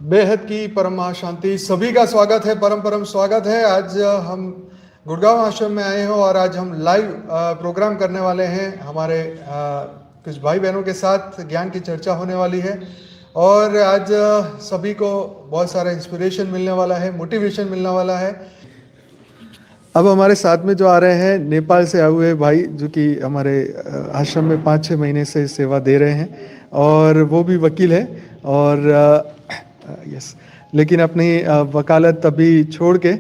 बेहद की परम शांति सभी का स्वागत है, परम परम स्वागत है। आज हम गुड़गांव आश्रम में आए हैं और आज हम लाइव प्रोग्राम करने वाले हैं। हमारे कुछ भाई बहनों के साथ ज्ञान की चर्चा होने वाली है और आज सभी को बहुत सारा इंस्पिरेशन मिलने वाला है, मोटिवेशन मिलने वाला है। अब हमारे साथ में जो आ रहे हैं नेपाल से आए हुए भाई, जो कि हमारे आश्रम में 5-6 महीने से सेवा दे रहे हैं और वो भी वकील है और यस, लेकिन अपनी वकालत अभी छोड़ के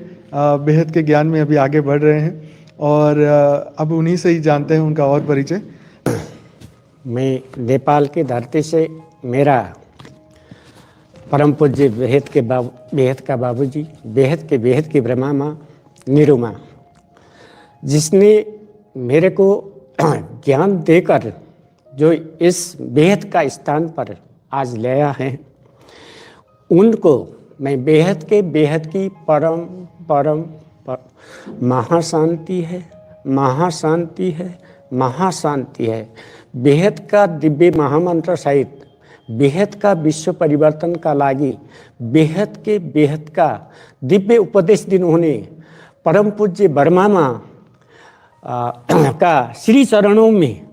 बेहद के ज्ञान में अभी आगे बढ़ रहे हैं और अब उन्हीं से ही जानते हैं उनका और परिचय। मैं नेपाल की धरती से, मेरा परम पूज्य बेहद का बाबूजी, बेहद की ब्रह्मा माँ नीरू माँ, जिसने मेरे को ज्ञान देकर जो इस बेहद का स्थान पर आज लाया है, उनको मैं बेहद की परम महाशांति है, महाशांति है, महाशांति है। बेहद का दिव्य महामंत्र सहित बेहद का विश्व परिवर्तन का लागी बेहद का दिव्य उपदेश दिनुहुने परम पूज्य वर्मा माँ का श्री चरणों में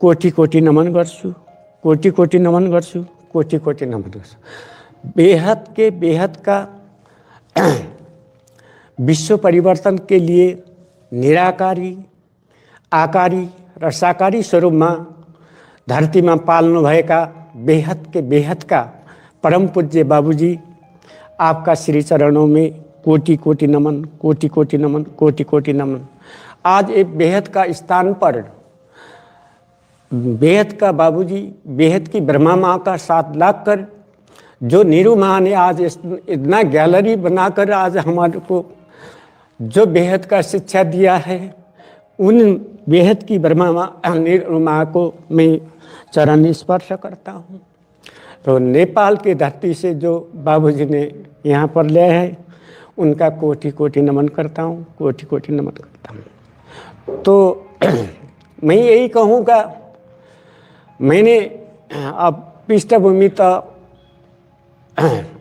कोटि कोटि नमन गर्छु, कोटि नमन गर्छु, कोटि नमन गर्छु। बेहद का विश्व परिवर्तन के लिए निराकारी, आकारी र साकारी स्वरूपमा धरतीमा पाल्नु भएका बेहद का परम पूज्य बाबूजी, आपका श्री चरणों में कोटि नमन, कोटि नमन, कोटि नमन। आज एक बेहद का स्थान पर बेहद का बाबूजी, बेहद की ब्रह्मा माँ का साथ लाकर जो नीरू माँ ने आज इतना गैलरी बनाकर आज हमारे को जो बेहद का शिक्षा दिया है, उन बेहद की ब्रह्मा माँ नीरू माँ को मैं चरण स्पर्श करता हूँ। तो नेपाल की धरती से जो बाबूजी ने यहाँ पर ले है, उनका कोटि नमन करता हूँ, कोटि नमन करता हूँ। तो मैं यही कहूँगा, मैंने अब पृष्ठभूमि तो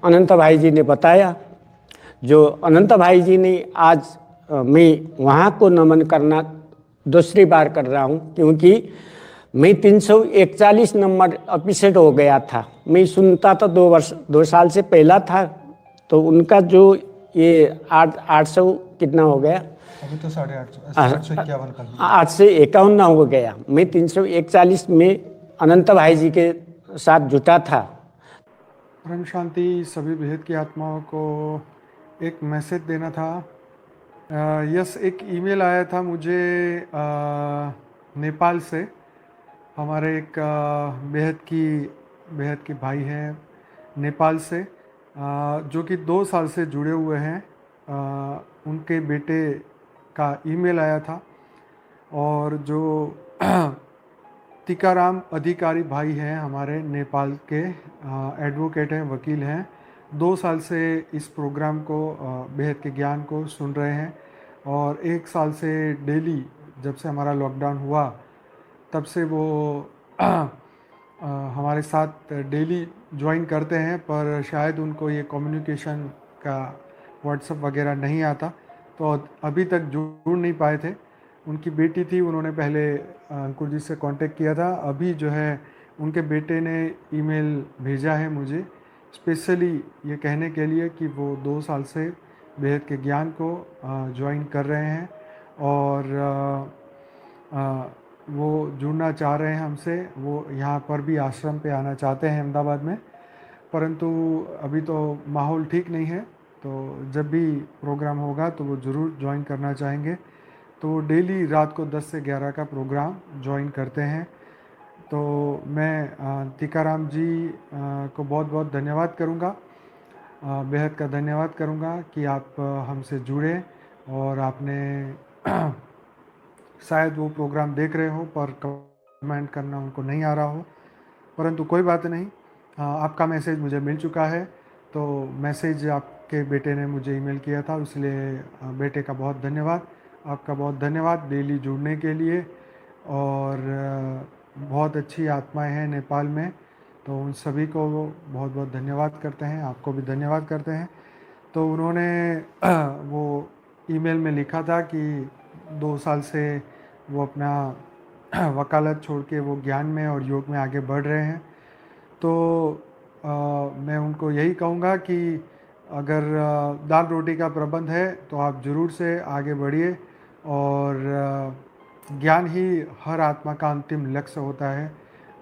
अनंत भाई जी ने बताया। जो अनंत भाई जी ने आज मैं वहाँ को नमन करना दूसरी बार कर रहा हूँ, क्योंकि मैं 341 नंबर एपिसोड हो गया था। मैं सुनता तो 2 साल से पहला था, तो उनका जो ये 800 कितना हो गया, अभी तो 851 851 हो गया। मैं 341 में अनंत भाई जी के साथ जुटा था। परम शांति सभी बेहद की आत्माओं को एक मैसेज देना था। यस, एक ईमेल आया था मुझे नेपाल से। हमारे एक बेहद की भाई हैं नेपाल से, जो कि 2 साल से जुड़े हुए हैं। उनके बेटे का ईमेल आया था और जो टीकाराम अधिकारी भाई हैं हमारे नेपाल के, एडवोकेट हैं, वकील हैं, 2 साल से इस प्रोग्राम को, बेहद के ज्ञान को सुन रहे हैं और 1 साल से डेली, जब से हमारा लॉकडाउन हुआ तब से वो हमारे साथ डेली ज्वाइन करते हैं, पर शायद उनको ये कम्युनिकेशन का व्हाट्सएप वगैरह नहीं आता, तो अभी तक जुड़ नहीं पाए थे। उनकी बेटी थी, उन्होंने पहले अंकुर जी से कांटेक्ट किया था। अभी जो है उनके बेटे ने ईमेल भेजा है मुझे, स्पेशली ये कहने के लिए कि वो 2 साल से बेहद के ज्ञान को ज्वाइन कर रहे हैं और वो जुड़ना चाह रहे हैं हमसे। वो यहाँ पर भी आश्रम पे आना चाहते हैं अहमदाबाद में, परंतु अभी तो माहौल ठीक नहीं है, तो जब भी प्रोग्राम होगा तो वो ज़रूर ज्वाइन करना चाहेंगे। तो वो डेली रात को 10 से 11 का प्रोग्राम ज्वाइन करते हैं। तो मैं टीकाराम जी को बहुत बहुत धन्यवाद करूँगा, बेहद का धन्यवाद करूँगा कि आप हमसे जुड़े और आपने शायद वो प्रोग्राम देख रहे हो पर कमेंट करना उनको नहीं आ रहा हो, परंतु कोई बात नहीं, आपका मैसेज मुझे मिल चुका है। तो मैसेज आपके बेटे ने मुझे ईमेल किया था, इसलिए बेटे का बहुत धन्यवाद, आपका बहुत धन्यवाद डेली जुड़ने के लिए। और बहुत अच्छी आत्माएं हैं नेपाल में, तो उन सभी को बहुत बहुत धन्यवाद करते हैं, आपको भी धन्यवाद करते हैं। तो उन्होंने वो ईमेल में लिखा था कि 2 साल से वो अपना वकालत छोड़ के वो ज्ञान में और योग में आगे बढ़ रहे हैं। तो मैं उनको यही कहूँगा कि अगर दाल रोटी का प्रबंध है तो आप ज़रूर से आगे बढ़िए, और ज्ञान ही हर आत्मा का अंतिम लक्ष्य होता है,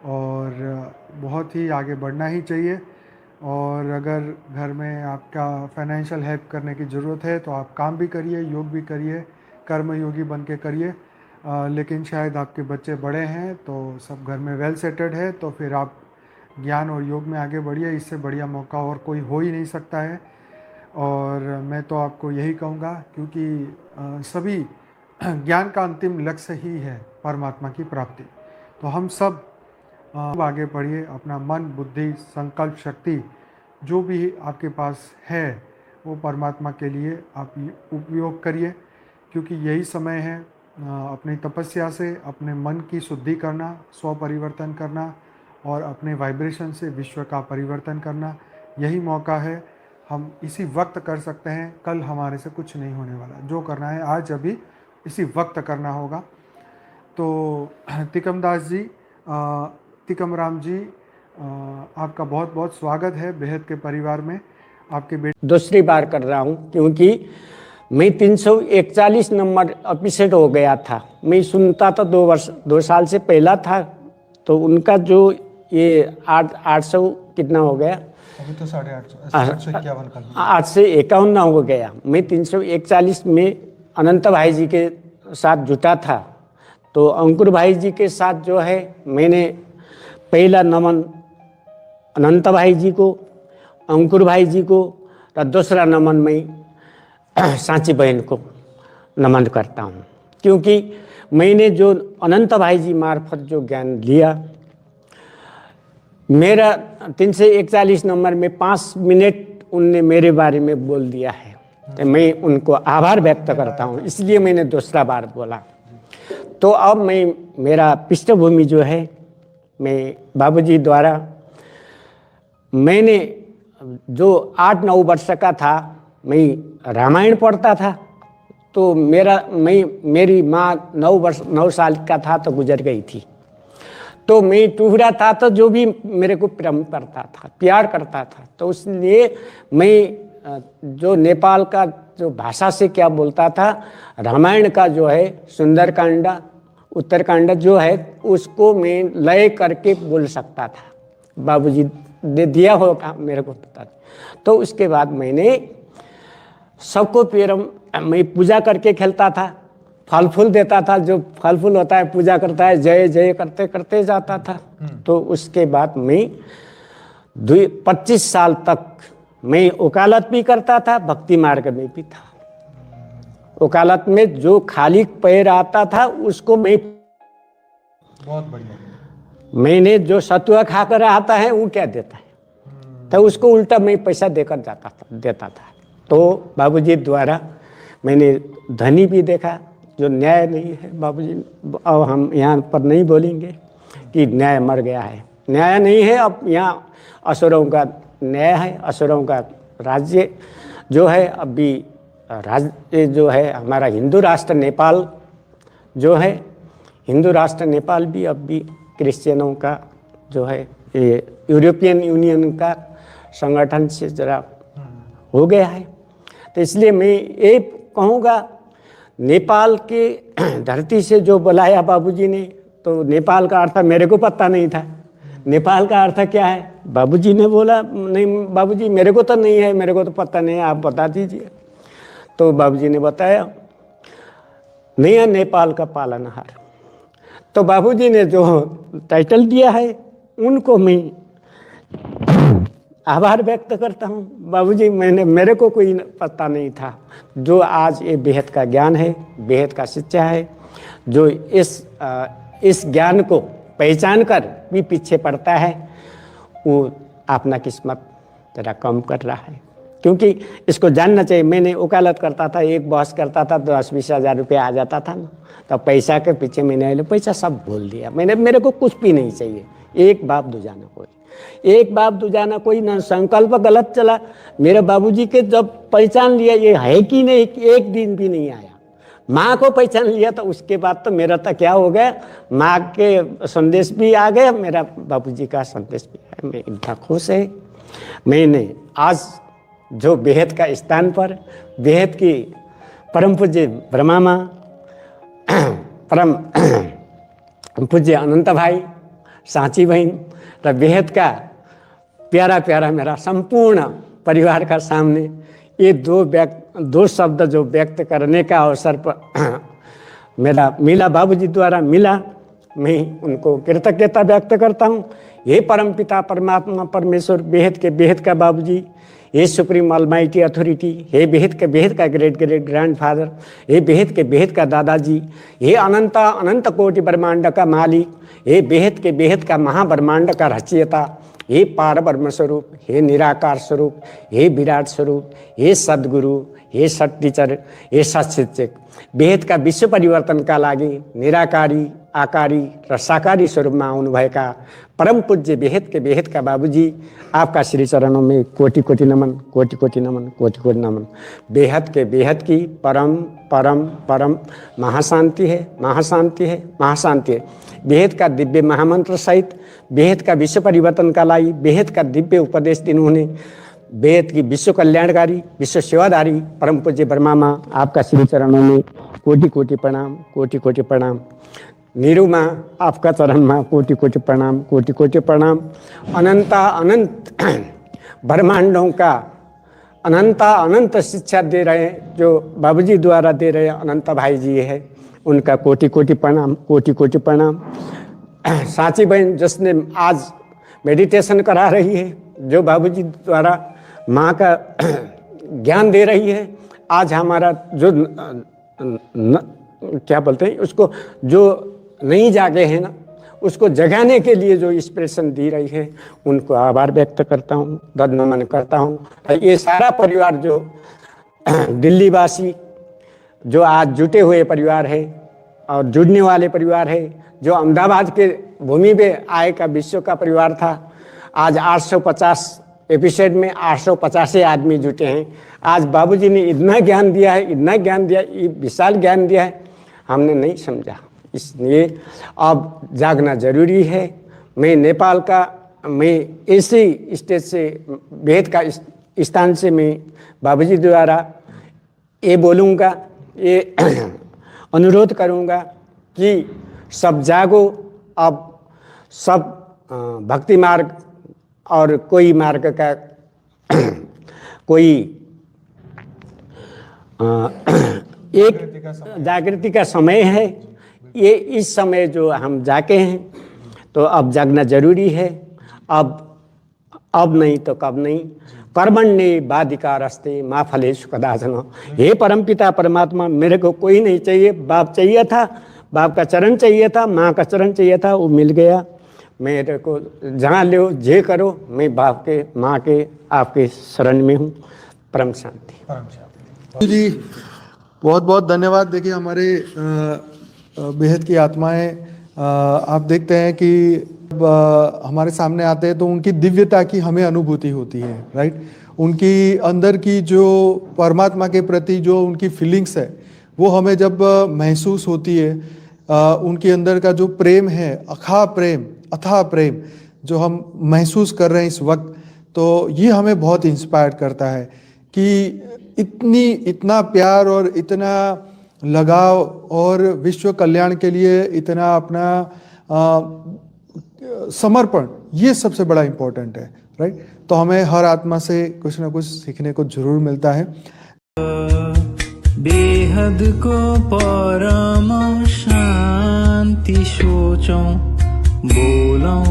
और बहुत ही आगे बढ़ना ही चाहिए। और अगर घर में आपका फाइनेंशियल हेल्प करने की ज़रूरत है तो आप काम भी करिए, योग भी करिए, कर्म योगी बन के करिए। लेकिन शायद आपके बच्चे बड़े हैं तो सब घर में वेल सेटेड है, तो फिर आप ज्ञान और योग में आगे बढ़िए। इससे बढ़िया मौका और कोई हो ही नहीं सकता है। और मैं तो आपको यही कहूँगा, क्योंकि सभी ज्ञान का अंतिम लक्ष्य ही है परमात्मा की प्राप्ति। तो हम सब आगे बढ़िए, अपना मन, बुद्धि, संकल्प शक्ति जो भी आपके पास है वो परमात्मा के लिए आप उपयोग करिए, क्योंकि यही समय है अपनी तपस्या से अपने मन की शुद्धि करना, स्व परिवर्तन करना और अपने वाइब्रेशन से विश्व का परिवर्तन करना। यही मौका है, हम इसी वक्त कर सकते हैं। कल हमारे से कुछ नहीं होने वाला, जो करना है आज अभी इसी वक्त करना होगा। तो तिकम दास जी, तिकम राम जी, आपका बहुत बहुत स्वागत है बेहद के परिवार में। आपके बेटे दूसरी बार कर रहा हूँ, क्योंकि मैं 341 नंबर एपिसोड हो गया था। मैं सुनता था 2 साल से पहला था, तो उनका जो ये 800 कितना हो गया, अभी तो 851 का 851 हो गया। मैं 341 में अनंत भाई जी के साथ जुटा था। तो अंकुर भाई जी के साथ जो है मैंने पहला नमन अनंत भाई जी को, अंकुर भाई जी को, और दूसरा नमन मैं सांची बहन को नमन करता हूँ, क्योंकि मैंने जो अनंत भाई जी मार्फत जो ज्ञान लिया, मेरा 341 नंबर में 5 मिनट उनने मेरे बारे में बोल दिया है, तो मैं उनको आभार व्यक्त करता हूँ, इसलिए मैंने दूसरा बार बोला। तो अब मैं, मेरा पृष्ठभूमि जो है, मैं बाबूजी द्वारा, मैंने जो 8-9 वर्ष का था मैं रामायण पढ़ता था। तो मेरी माँ 9 साल का था तो गुजर गई थी। तो मैं टूहरा था तो जो भी मेरे को प्रेम करता था, प्यार करता था, तो इसलिए मैं जो नेपाल का जो भाषा से क्या बोलता था, रामायण का जो है सुंदरकांड, उत्तरकांड जो है उसको मैं लय करके बोल सकता था। बाबूजी ने दिया होगा मेरे को पता। तो उसके बाद मैंने सबको प्रेम, मैं पूजा करके खेलता था, फल फूल देता था, जो फल फूल होता है पूजा करता है, जय जय करते करते जाता था। तो उसके बाद मैं 25 साल तक मैं वकालत भी करता था, भक्ति मार्ग में भी था। वकालत में जो खाली पैर आता था उसको मैं, बहुत बढ़िया, मैंने जो सतुआ खाकर आता है वो क्या देता है, तो उसको उल्टा मैं पैसा देकर देता था। तो बाबूजी द्वारा मैंने धनी भी देखा, जो न्याय नहीं है बाबूजी। अब हम यहाँ पर नहीं बोलेंगे कि न्याय मर गया है, न्याय नहीं है। अब यहाँ असुरों का न्याय है, असुरों का राज्य जो है। अभी राज्य जो है हमारा हिंदू राष्ट्र नेपाल जो है, हिंदू राष्ट्र नेपाल भी अब भी क्रिश्चियनों का जो है, ये यूरोपियन यूनियन का संगठन से जरा हो गया है। तो इसलिए मैं ये कहूँगा, नेपाल के धरती से जो बुलाया बाबूजी ने, तो नेपाल का अर्थ मेरे को पता नहीं था। नेपाल का अर्थ क्या है, बाबूजी ने बोला, नहीं बाबूजी मेरे को तो नहीं है, मेरे को तो पता नहीं है, आप बता दीजिए। तो बाबूजी ने बताया, नहीं है नेपाल का पालनहार। तो बाबूजी ने जो टाइटल दिया है उनको मैं आभार व्यक्त करता हूँ। बाबूजी, मेरे को कोई पता नहीं था, जो आज ये बेहद का ज्ञान है, बेहद का शिक्षा है, जो इस ज्ञान को पहचान कर भी पीछे पड़ता है, वो अपना किस्मत जरा कम कर रहा है। क्योंकि इसको जानना चाहिए। मैंने वकालत करता था, एक बहस करता था, 10-20 हज़ार रुपये आ जाता था ना, तो पैसा के पीछे मैंने पैसा सब भूल दिया। मेरे को कुछ भी नहीं चाहिए, एक बाप दूजा ना कोई, एक बाप दूजा ना कोई। ना संकल्प गलत चला। मेरे बाबूजी के जब पहचान लिया ये है कि नहीं, एक दिन भी नहीं आया। माँ को पहचान लिया तो उसके बाद तो मेरा तो क्या हो गया, माँ के संदेश भी आ गया, मेरा बाबूजी का संदेश भी है। मैं इतना खुश है। मैंने आज जो बेहद का स्थान पर बेहद की परम पूज्य ब्रह्मा माँ, परम पूज्य अनंत भाई, सांची बहन र बेहद का प्यारा प्यारा मेरा संपूर्ण परिवार का सामने ये दो शब्द जो व्यक्त करने का अवसर पर मेरा मिला, बाबूजी द्वारा मिला, मैं उनको कृतज्ञता व्यक्त करता हूँ। ये परम पिता परमात्मा परमेश्वर बेहद का बाबूजी, ये सुप्रीम ऑलमाइटी अथॉरिटी, ये बेहद का ग्रेट ग्रैंडफादर, ये बेहद का दादाजी, ये अनंत कोटि ब्रह्मांड का मालिक, ये बेहद का महाब्रह्मांड का रचयिता, हे पार ब्रह्म स्वरूप, हे निराकार स्वरूप, हे विराट स्वरूप, हे सद्गुरु, हे सत टीचर, हे सत शिक्षक, बेहद का विश्व परिवर्तन का लागि निराकारी आकारी र साकारी स्वरूपमा आउनुभएका परम पूज्य बेहद का बाबूजी, आपका श्री चरणों में कोटि कोटि नमन, कोटि कोटि नमन, कोटि कोटि नमन। बेहद की परम परम परम महाशांति है, महाशांति है, महाशांति है। बेहद का दिव्य महामंत्र सहित बेहद का विश्व परिवर्तन का लाई बेहद का दिव्य उपदेश दिनुहुने बेहद की विश्व कल्याणकारी विश्व सेवाधारी परम पूज्य ब्रह्मा माँ, आपका श्री चरणों में कोटि कोटि प्रणाम, कोटि कोटि प्रणाम। नीरू माँ, आपका चरण माँ कोटि कोटि प्रणाम, कोटि कोटि प्रणाम। अनंत ब्रह्मांडों का अनंत शिक्षा दे रहे जो बाबूजी द्वारा दे रहे अनंत भाई जी है, उनका कोटि कोटि प्रणाम, कोटि कोटि प्रणाम। सांची बहन जिसने आज मेडिटेशन करा रही है, जो बाबूजी द्वारा माँ का ज्ञान दे रही है, आज हमारा जो क्या बोलते हैं उसको, जो नहीं जागे हैं ना, उसको जगाने के लिए जो इंस्पिरेशन दी रही है, उनको आभार व्यक्त करता हूँ, नमन करता हूँ। ये सारा परिवार जो दिल्ली वासी जो आज जुटे हुए परिवार है और जुड़ने वाले परिवार है, जो अहमदाबाद के भूमि पे आए का विश्व का परिवार था, आज 850 एपिसोड में 850 आदमी जुटे हैं। आज बाबूजी ने इतना ज्ञान दिया है, इतना ज्ञान दिया, ये विशाल ज्ञान दिया है, हमने नहीं समझा। इसलिए अब जागना जरूरी है। मैं नेपाल का, मैं इसी स्टेज से बेहद का स्थान से मैं बाबूजी द्वारा ये बोलूँगा, ये अनुरोध करूँगा कि सब जागो। अब सब भक्ति मार्ग और कोई मार्ग का कोई एक जागृति का समय है। ये इस समय जो हम जाके हैं तो अब जागना जरूरी है। अब नहीं तो कब नहीं। कर्मण्ये वाधिकारस्ते मा फलेषु कदाचन। हे परमपिता परमात्मा, मेरे को कोई नहीं चाहिए, बाप चाहिए था, बाप का चरण चाहिए था, माँ का चरण चाहिए था, वो मिल गया। मेरे को जहाँ ले जे करो, मैं बाप के, माँ के, आपके शरण में हूँ। परम शांति जी। बहुत बहुत धन्यवाद। देखिए हमारे बेहद की आत्माएं, आप देखते हैं कि हमारे सामने आते हैं तो उनकी दिव्यता की हमें अनुभूति होती है, राइट। उनकी अंदर की जो परमात्मा के प्रति जो उनकी फीलिंग्स है वो हमें जब महसूस होती है, उनके अंदर का जो प्रेम है, अथाह प्रेम जो हम महसूस कर रहे हैं इस वक्त, तो ये हमें बहुत इंस्पायर करता है कि इतना प्यार और इतना लगाव और विश्व कल्याण के लिए इतना अपना समर्पण, ये सबसे बड़ा इम्पोर्टेंट है, राइट। तो हमें हर आत्मा से कुछ ना कुछ सीखने को जरूर मिलता है। बेहद को परम शांति सोचौं, बोलौं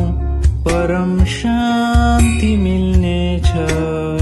परम शांति मिल्ने छ।